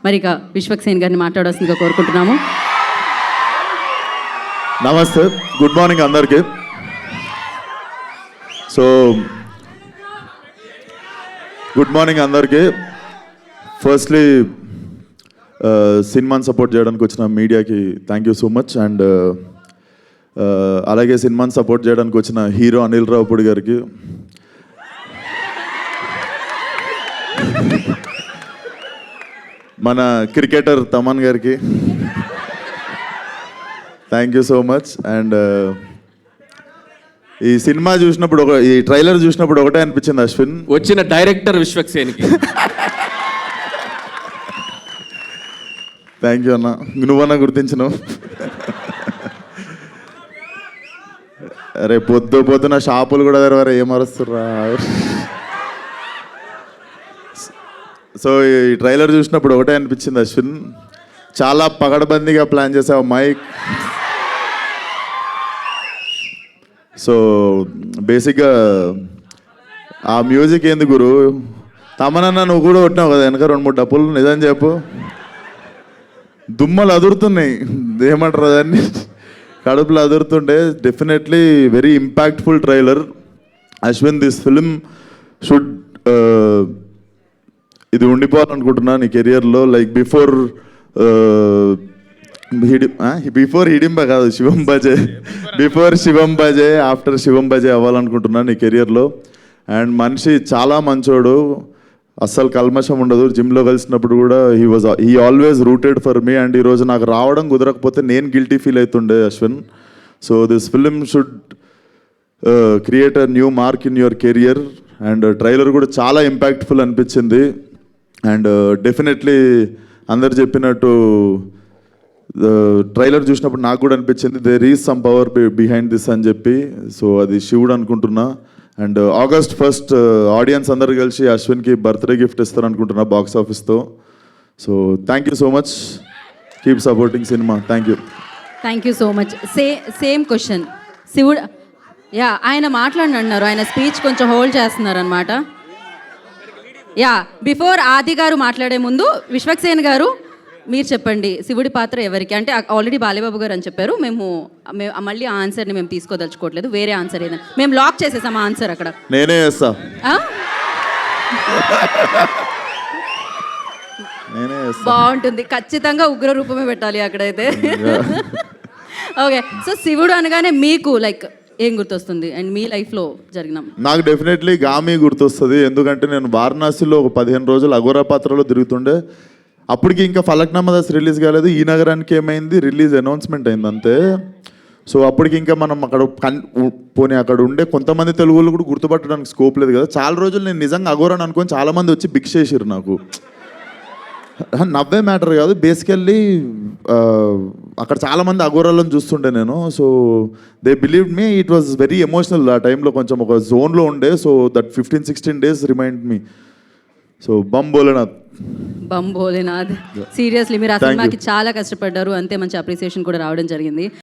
మరి ఇక విశ్వక్సేన్ గారిని మాట్లాడాల్సిందిగా కోరుకుంటున్నాము. నమస్తే, గుడ్ మార్నింగ్ అందరికీ. సో గుడ్ మార్నింగ్ అందరికీ. ఫస్ట్లీ సినిమాని సపోర్ట్ చేయడానికి వచ్చిన మీడియాకి thank you so much. And అలాగే సినిమాని సపోర్ట్ చేయడానికి వచ్చిన హీరో అనిల్ రావుపూడి గారికి, మన క్రికెటర్ తమన్ గారికి thank you so much. And ఈ సినిమా చూసినప్పుడు ఈ ట్రైలర్ చూసినప్పుడు ఒకటే అనిపించింది అశ్విన్, వచ్చిన డైరెక్టర్ విశ్వక్సేన్కి థ్యాంక్ యూ అన్న, నువ్వన్నా గుర్తించినావు. అరే పొద్దున షాపులు కూడా తెరవారు, ఏం అరుస్తుర్రా. సో ఈ ట్రైలర్ చూసినప్పుడు ఒకటే అనిపించింది అశ్విన్, చాలా పగడబందీగా ప్లాన్ చేసావు మైక్. సో బేసిక్గా ఆ మ్యూజిక్ ఏంది గురు, తమనన్నా నువ్వు కూడా కొట్టినావు కదా వెనక 2-3 డప్పులు, నిజం చెప్పు. దుమ్మలు అదురుతున్నాయి, ఏమంటారు దాన్ని, కడుపులు అదురుతుండే. Definitely very impactful trailer. Ashwin, this film should ఇది ఉండిపోవాలనుకుంటున్నా నీ కెరియర్లో. లైక్ బిఫోర్ హిడింబ కాదు, శివం బజే, బిఫోర్ శివం బజే, ఆఫ్టర్ శివం బజే అవ్వాలనుకుంటున్నా నీ కెరియర్లో. అండ్ మనిషి చాలా మంచోడు, అస్సలు కల్మషం ఉండదు. జిమ్లో కలిసినప్పుడు కూడా he always rooted for me. And ఈరోజు నాకు రావడం కుదరకపోతే నేను గిల్టీ ఫీల్ అవుతుండే Ashwin. So this film should create a new mark in your career. And trailer కూడా చాలా ఇంపాక్ట్ఫుల్ అనిపించింది. అండ్ డెఫినెట్లీ అందరు చెప్పినట్టు ట్రైలర్ చూసినప్పుడు నాకు కూడా అనిపించింది there is some power behind this అని చెప్పి. సో అది శివుడు అనుకుంటున్నా. అండ్ August 1st ఆడియన్స్ అందరు కలిసి అశ్విన్కి బర్త్డే గిఫ్ట్ ఇస్తారు అనుకుంటున్నా బాక్స్ ఆఫీస్తో. So thank you so much, keep supporting సినిమా. Thank you. Thank you so much. Same question శివుడు, యా ఆయన మాట్లాడినారు, ఆయన స్పీచ్ కొంచెం హోల్డ్ చేస్తున్నారు అనమాట. యా బిఫోర్ ఆది గారు మాట్లాడే ముందు విశ్వక్సేన్ గారు మీరు చెప్పండి, శివుడి పాత్ర ఎవరికి? అంటే ఆల్రెడీ బాలేబాబు గారు అని చెప్పారు. మేము మళ్ళీ ఆ ఆన్సర్ని మేము తీసుకోదలుచుకోవట్లేదు, వేరే ఆన్సర్ ఏదైనా మేము లాక్ చేసేసాం ఆ ఆన్సర్ అక్కడ. నేనే చేస్తా. బాగుంటుంది, ఖచ్చితంగా ఉగ్ర రూపమే పెట్టాలి అక్కడైతే. ఓకే, సో శివుడు అనగానే మీకు లైక్ ఏం గుర్తొస్తుంది? అండ్ మీ లైఫ్లో జరిగిన? నాకు డెఫినెట్లీ గామి గుర్తొస్తుంది. ఎందుకంటే నేను వారణాసిలో ఒక 15 రోజులు అఘోరా పాత్రలో తిరుగుతుండే. అప్పటికి ఇంకా ఫలక్నామా దాస్ రిలీజ్ కాలేదు. ఈ నగరానికి ఏమైంది, రిలీజ్ అనౌన్స్మెంట్ అయింది అంతే. సో అప్పటికి ఇంకా మనం అక్కడ పోనీ అక్కడ ఉండే కొంతమంది తెలుగు వాళ్ళు కూడా గుర్తుపట్టడానికి స్కోప్ లేదు కదా. చాలా రోజులు నేను నిజంగా అఘోరాని అనుకొని చాలామంది వచ్చి భిక్ష చేసిర్రు నాకు. నవ్వే మ్యాటర్ కాదు, బేసికల్లీ అక్కడ చాలామంది అఘోరాలను చూస్తుండే నేను. So they believed me, it was very emotional. ఆ టైంలో కొంచెం ఒక జోన్లో ఉండే. So that 15-16 days remind me. So Bam Bholenath. Seriously మీరు ఆ సినిమాకి చాలా కష్టపడ్డారు, అంతే మంచి అప్రిసియేషన్ కూడా రావడం జరిగింది.